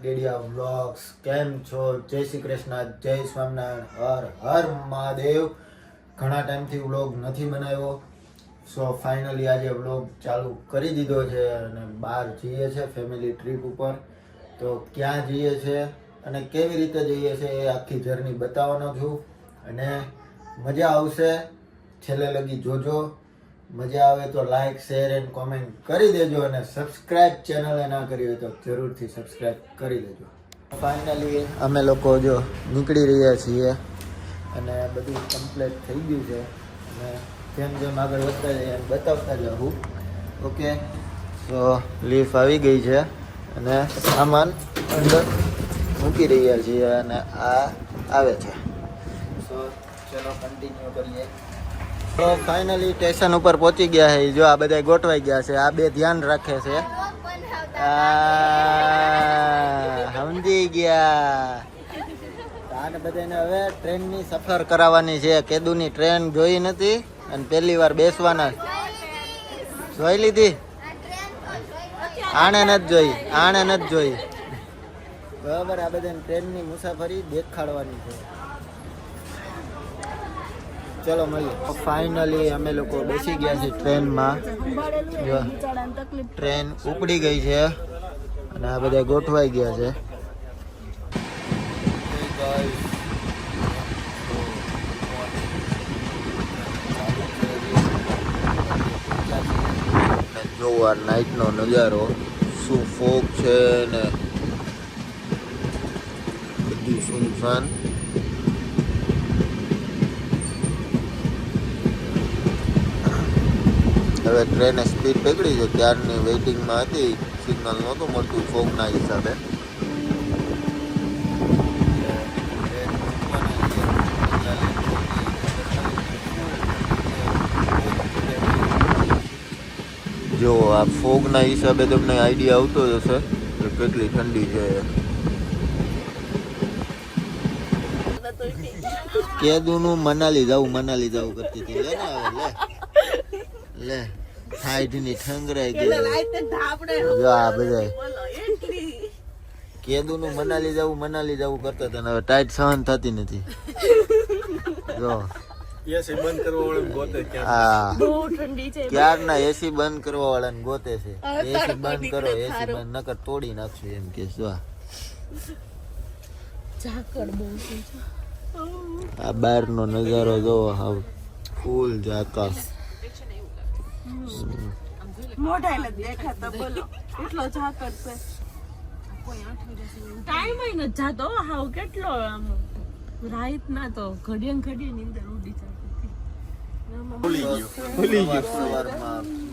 Dediya vlogs. કેમ છો? જય શ્રી કૃષ્ણ, જય સ્વામિનારાયણ, હર હર મહાદેવ. ઘણા ટાઈમથી વ્લોગ નથી બનાવ્યો, સો ફાઇનલી આજે વ્લોગ ચાલુ કરી દીધો છે અને બહાર જઈએ છે ફેમિલી ટ્રીપ ઉપર. તો ક્યાં જઈએ છે અને કેવી રીતે જઈએ છે એ આખી જર્ની બતાવવાનો છું અને મજા આવશે. છેલ્લે લગી જોજો. મજા આવે તો લાઈક, શેર એન્ડ કોમેન્ટ કરી દેજો અને સબસ્ક્રાઇબ ચેનલે ના કરી હોય તો જરૂરથી સબસ્ક્રાઇબ કરી દેજો. ફાઇનલી અમે લોકો જો નીકળી રહ્યા છીએ અને બધું કમ્પ્લીટ થઈ ગયું છે અને જેમ જેમ આગળ વધતા જઈએ એમ બતાવતા જાઉં. ઓકે, તો લીફ આવી ગઈ છે અને સામાન અંદર મૂકી રહ્યા છીએ અને આ આવે છે. સો ચલો કન્ટિન્યુ કરીએ. તો ફાઇનલી સ્ટેશન ઉપર પહોંચી ગયા છે. જો આ બધા ગોઠવાઈ ગયા છે, આ બે ધ્યાન રાખે છે. સમજી ગયા. આને બધાને હવે ટ્રેનની સફર કરાવવાની છે. કેદુની ટ્રેન જોઈ નથી અને પહેલી વાર બેસવાના. જોઈ લીધી? આણે નથી જોઈ. બરાબર, આ બધાને ટ્રેનની મુસાફરી દેખાડવાની છે. ચલો મળીએ. ફાઇનલી અમે લોકો બેસી ગયા છીએ ટ્રેનમાં. ટ્રેન ઉપડી ગઈ છે અને આ બધા ગોઠવાઈ ગયા છે. જોવો આ નાઈટનો નજારો, શું ફોગ છે ને બધું સુનસાન. હવે ટ્રેને સ્પીડ પકડી છે, ત્યારની વેઇટિંગમાં હતી, સિગ્નલ નહોતું મળતું ફોગના હિસાબે. જો આ ફોગના હિસાબે તમને આઈડિયા આવતો હશે કે કેટલી ઠંડી છે. કેદુનું મનાલી જવું કરતી હતી. લે ને હવે લે સાઈડની ઠંગરાઈ ગઈ. જો આ બધા કેદુનું મનાલી જવું કરતા હતા ને હવે ટાઈટ સહન થતી નથી. જો એસી બંધ કરવા વાળાને ગોતે. હા, ક્યારના એસી બંધ કરવા વાળાને ગોતે છે. એસી બંધ કરો, એસી બંધ નકર તોડી નાખશું એમ કે. જો આ બહારનો નજારો જોવો, હાવ ફૂલ ઝાકળ. મોઢા દેખાતા બોલો એટલો ઝાકળ છે. ટાઈમ ય ન જાતો હાવ કેટલો આમ રાઈત ના તો ઘડીએ ની અંદર ઉડી જતી.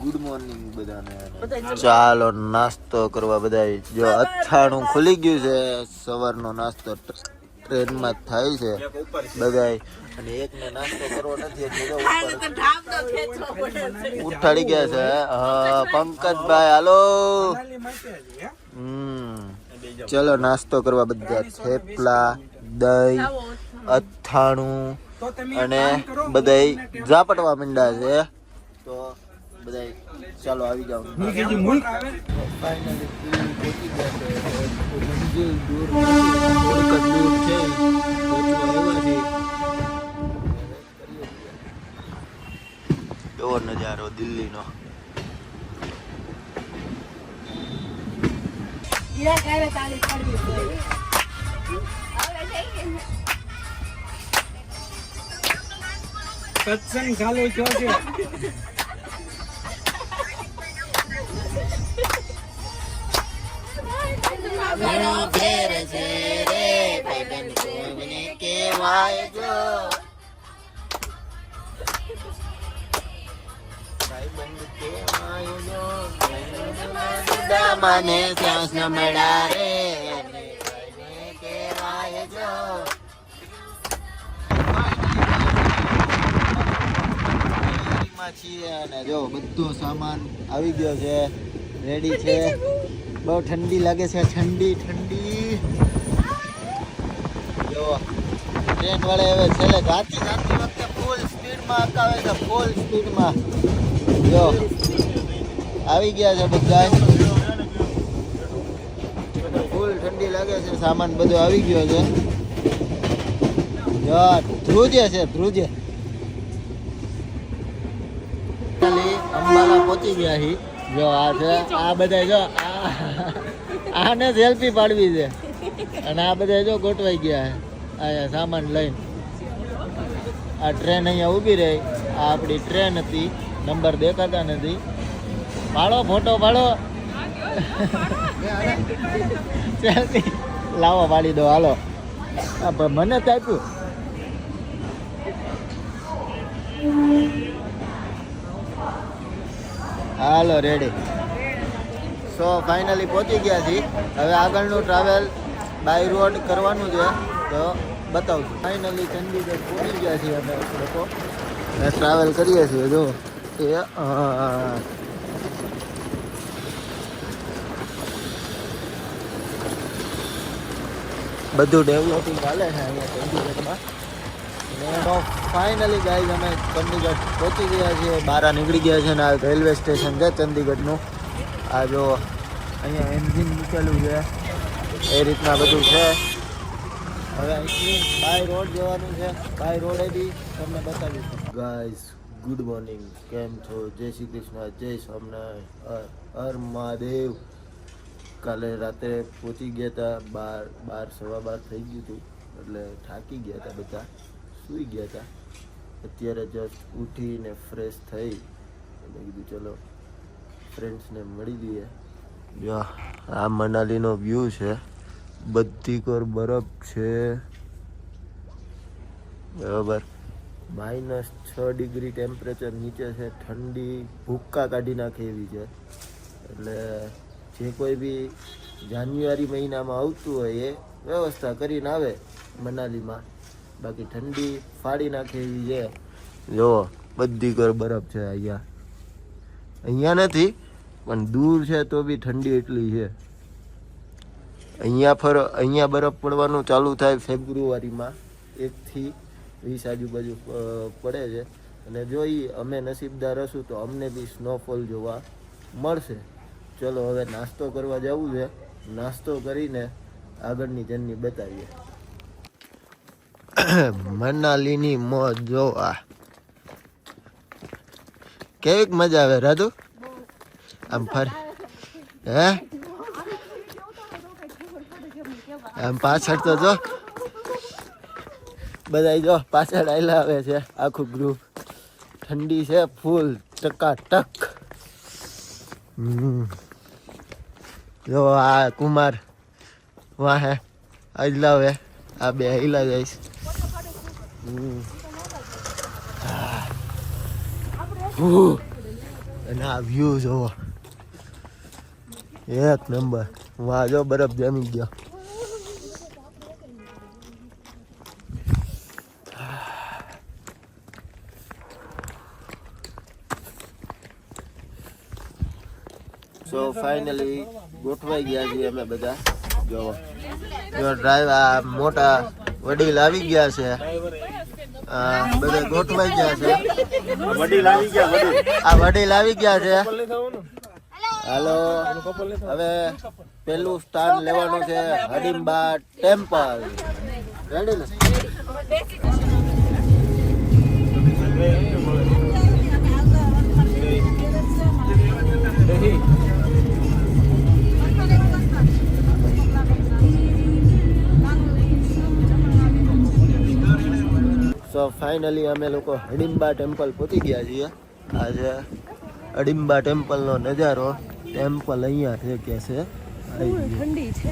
ગુડ મોર્નિંગ બધાને. ચાલો નાસ્તો કરવા. બધા જો અથાણું ખુલી ગયું છે. સવારનો નાસ્તો ટ્રેનમાં થાય છે બધા. અને એકને નાસ્તો કરવો નથી ઉઠાડી ગયા છે. હા પંકજભાઈ હાલો. ચલો નાસ્તો કરવા. બધા થેપલા, દહીં, અથાણું અને બધા ઝાપટવા માંડ્યા છે. તો બધા ચાલો આવી જાઓ. એવો નજારો દિલ્હીનો. સત્સંગ ચાલુ થયો છે. મને શ્વાસ ન મળા રે કેવાય જો. છીએ અને જો બધો સામાન આવી ગયો છે, રેડી છે. બહુ ઠંડી લાગે છે. ઠંડી જો ટ્રેન વાળા હવે છેલ્લે જાતી વખતે ફૂલ સ્પીડમાં અકાવે છે. ફૂલ સ્પીડમાં જો આવી ગયા છે બધા. ફૂલ ઠંડી લાગે છે સામાન બધો આવી ગયો છે. જો ધ્રુજે છે ધ્રુજે. અંબાલા પહોંચી ગયા હી. જો આ છે આ બધા જો આને સેલ્ફી પાડવી છે અને આ બધા જો ગોઠવાઈ ગયા છે અહીંયા સામાન લઈને. આ ટ્રેન અહીંયા ઊભી રહી. આ આપણી ટ્રેન હતી. નંબર દેખાતા નથી. પાડો ફોટો પાડો. સેલ્ફી લાવો પાડી દો હાલો. મને જ આપ્યું. હાલો રેડી. સો ફાઇનલી પહોંચી ગયા છીએ. હવે આગળનું ટ્રાવેલ બાય રોડ કરવાનું છે તો બતાવશું. ફાઇનલી ચંદીગઢ પહોંચી ગયા છીએ અમે લોકો. ટ્રાવેલ કરીએ છીએ. જો એ બધું ડેવલપિંગ ચાલે છે અહીંયા ચંદીગઢમાં. તો ફાઇનલી ગાઈઝ અમે ચંદીગઢ પહોંચી ગયા છીએ. બહાર નીકળી ગયા છે ને આ રેલવે સ્ટેશન છે ચંદીગઢનું. આ જો અહીંયા એન્જિન મૂકેલું છે એ રીતના બધું છે. હવે અહીંથી બાય રોડ જવાનું છે. બાય રોડે બી તમને બતાવીશું. Guys good morning. કેમ છો? જય શ્રી કૃષ્ણ, જય સ્વામિનારાયણ, હર મહાદેવ. કાલે રાત્રે પહોંચી ગયા હતા 12 થઈ ગયું હતું એટલે થાકી ગયા હતા બધા. સૂઈ ગયા હતા. અત્યારે જસ્ટ ઉઠીને ફ્રેશ થઈ મેં કીધું ચલો ફ્રેન્ડ્સને મળી લઈએ. જો આ મનાલીનો વ્યૂ છે. બધી કોર બરફ છે બરાબર. -6 ડિગ્રી ટેમ્પરેચર નીચે છે. ઠંડી ભૂક્કા કાઢી નાખે એવી છે. એટલે જે કોઈ બી જાન્યુઆરી મહિનામાં આવતું હોય એ વ્યવસ્થા કરીને આવે મનાલીમાં. બાકી ઠંડી ફાડી નાખે એવી છે. જો બધી કર બરફ છે અહીંયા. અહીંયા નથી પણ દૂર છે તો બી ઠંડી એટલી છે. અહીંયા બરફ પડવાનું ચાલુ થાય ફેબ્રુઆરીમાં. 1 થી 20 આજુબાજુ પડે છે. અને જોઈએ અમે નસીબદાર હશું તો અમને બી સ્નોફોલ જોવા મળશે. ચલો હવે નાસ્તો કરવા જવું છે. નાસ્તો કરીને આગળની જર્ની બતાવીએ. મનાલીની મોજ જો આ કેવીક મજા આવે રાજુ. આમ ફર હે આમ પાછળ તો જો બધા જો પાછળ આયલા આવે છે આખું ગ્રુપ. ઠંડી છે ફૂલ ટકાટક. જો આ કુમાર વાહે હલાવે. આ બે હિલા જઈશ. અને આ વ્યૂ જોવો એક નંબર. વાહ જો બરફ જમી ગયો. સો ફાઇનલી ગોઠવાઈ ગયા છીએ અમે બધા. જો ડ્રાઈવર આ મોટા વડીલ આવી ગયા છે. બધા ગોઠવાઈ ગયા છે. આ વડીલ આવી ગયા છે. હાલો હવે પેલું સ્થાન લેવાનું છે હડિમ્બા ટેમ્પલ. રેડી ને? સો ફાઇનલી અમે લોકો હડિમ્બા ટેમ્પલ પહોંચી ગયા છીએ. આ છે હડિમ્બા ટેમ્પલનો નજારો. ટેમ્પલ અહીંયા છે કે છે ઠંડી છે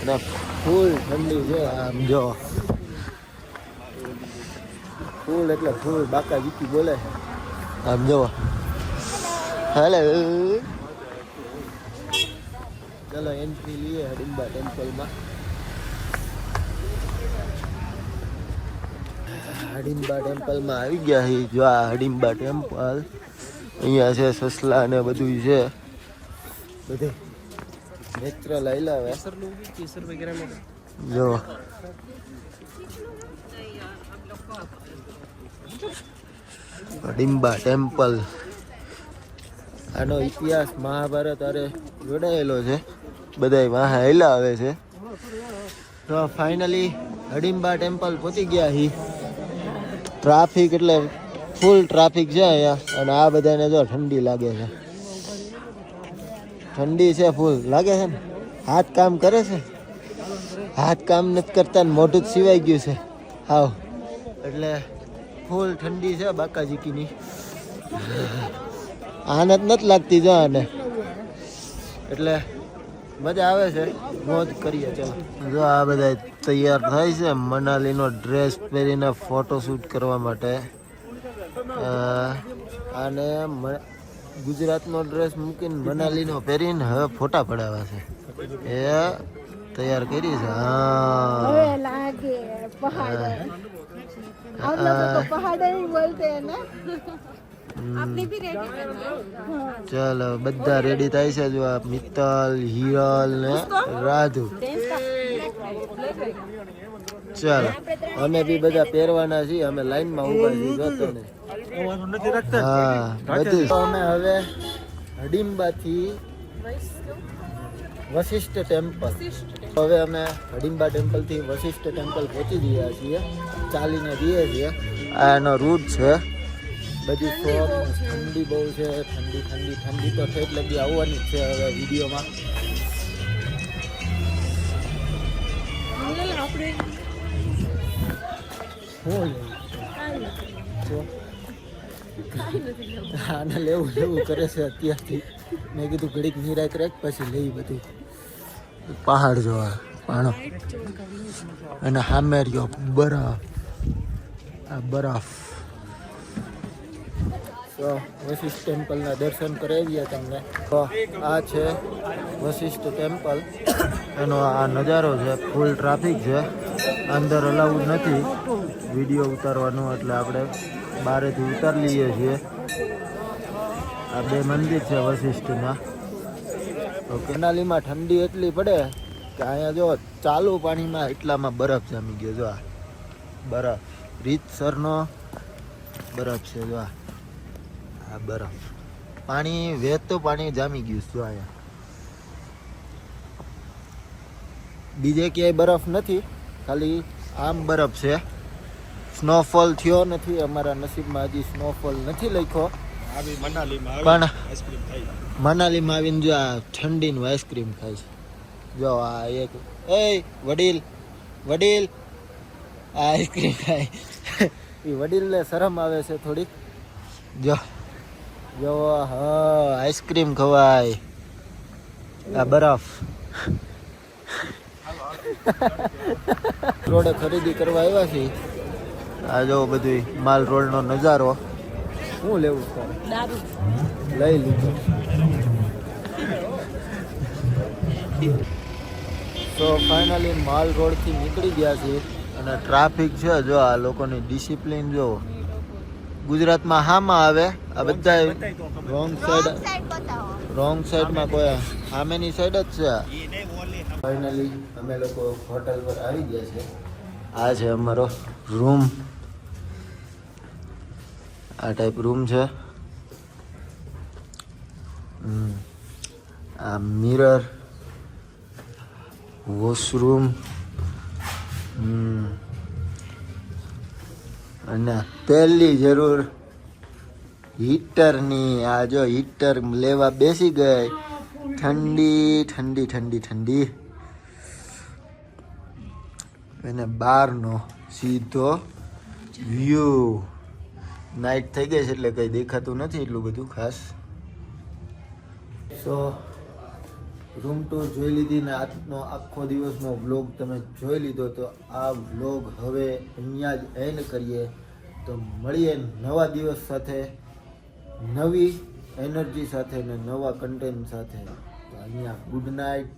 અને ફૂલ ઠંડી છે. આમ જો ફૂલ એટલે ફૂલ. બાકા જીકી બોલે છે. આમ જો હેલો. ચલો એન્ટ્રી લઈએ હડિમ્બા ટેમ્પલમાં. હડિમ્બા ટેમ્પલમાં આવી ગયા છે. જો આ હડિમ્બા ટેમ્પલ અહીંયા છે. સસલા ને બધું છે. બધે નેચરલ આયલા હવે. જો હડિમ્બા ટેમ્પલ. આનો ઇતિહાસ મહાભારત અરે જોડાયેલો છે. બધા વાહ આયલા આવે છે. તો ફાઇનલી હડિમ્બા ટેમ્પલ પહોંચી ગયા હી. ટ્રાફિક એટલે ફૂલ ટ્રાફિક છે અહીંયા. અને આ બધાને જો ઠંડી લાગે છે. ઠંડી છે ફૂલ લાગે છે ને. હાથ કામ કરે છે. હાથ કામ નથી કરતા ને મોઢું જ સિવાય ગયું છે હાવ. એટલે ફૂલ ઠંડી છે બાકાજીકીની. આનંદ નથી લાગતી જો આને. એટલે મજા આવે છે. મોજ કરીએ ચલો. જો આ બધા તૈયાર થાય છે મનાલીનો ડ્રેસ પહેરીને ફોટોશૂટ કરવા માટે. આને ગુજરાતનો ડ્રેસ મૂકીને મનાલીનો પહેરીને હવે ફોટા પડાવવા છે. એ તૈયાર કરી છે. હવે લાગે પહાડ हम लोग को पहाड़ ही बोलते हैं ना आपने भी रेडी करना ચાલો બધા રેડી થાય છે. જો આ મિત્તલ, હિરલ ને રાધુ. ચાલો અમે બી બધા પહેરવાના છીએ. અમે લાઈનમાં ઊભા છીએ જોતો ને. હા બધું. અમે હવે હડિમ્બાથી વશિષ્ઠ ટેમ્પલ. હવે અમે હડિમ્બા ટેમ્પલ થી વશિષ્ઠ ટેમ્પલ પહોંચી ગયા છીએ. ચાલીને જઈએ છીએ. આ એનો રૂટ છે. બધી શોપ ઠંડી બહુ છે. ઠંડી તો ઠેઠ લગી આવવાની જ છે હવે વિડીયોમાં. આને લેવું કરે છે અત્યારથી. મેં કીધું ઘડીક નિરાક રાખ પછી લઈ બધું. પહાડ જોવા પાણો અને સામે રહ્યો બરફ. આ બરફ. તો વશિષ્ઠ ટેમ્પલના દર્શન કરાવીએ તમને. તો આ છે વશિષ્ઠ ટેમ્પલ. એનો આ નજારો છે. ફૂલ ટ્રાફિક છે. અંદર અલાઉડ નથી વિડીયો ઉતારવાનું. એટલે આપણે બહારેથી ઉતારી લઈએ છીએ. આ બે મંદિર છે વશિષ્ઠના. તો મનાલીમાં ઠંડી એટલી પડે કે અહીંયા જો ચાલુ પાણીમાં એટલામાં બરફ જામી ગયો. જો આ બરફ રીતસરનો બરફ છે. જો આ બરફ પાણી વહેતું પાણી જામી ગયું. જો અહીંયા બીજે ક્યાંય બરફ નથી. ખાલી આમ બરફ છે. સ્નોફોલ થયો નથી. અમારા નસીબમાં હજી સ્નોફોલ નથી લખ્યો. પણ મનાલીમાં આવીને જો આ ઠંડીનું આઈસ્ક્રીમ ખાય છે. જો આ એક એ વડીલ આ આઈસ્ક્રીમ ખાય. એ વડીલને શરમ આવે છે થોડીક. જો હા આઈસ્ક્રીમ ખવાય. આ બરફ. રોડે ખરીદી કરવા આવ્યા છીએ. આ જો બધું માલ રોડનો નજારો. શું લેવું તારે? લઈ લીધું. તો ફાઇનલી માલ રોડથી નીકળી ગયા છીએ. અને ટ્રાફિક છે. જો આ લોકોની ડિસિપ્લિન જો. ગુજરાતમાં હામાં આવે આ બધા રોંગ સાઈડમાં કોઈ સામેની સાઈડ જ છે. ફાઇનલી અમે લોકો હોટલ પર આવી ગયા છે. આ છે અમારો રૂમ. આ ટાઈપ રૂમ છે. આ મિરર, વોશરૂમ અને પહેલી જરૂર હીટરની. આ જો હીટર લેવા બેસી ગઈ. ઠંડી અને બહારનો સીધો વ્યૂ. નાઇટ થઈ ગઈ છે એટલે કંઈ દેખાતું નથી એટલું બધું ખાસ. સો રૂમ ટૂર જોઈ લીધી ને આજનો આખો દિવસનો વ્લોગ તમે જોઈ લીધો. તો આ વ્લોગ હવે અહીંયા જ એન્ડ કરીએ. તો મળીએ નવા દિવસ સાથે, નવી એનર્જી સાથે ને નવા કન્ટેન્ટ સાથે. તો અહીંયા ગુડ નાઇટ.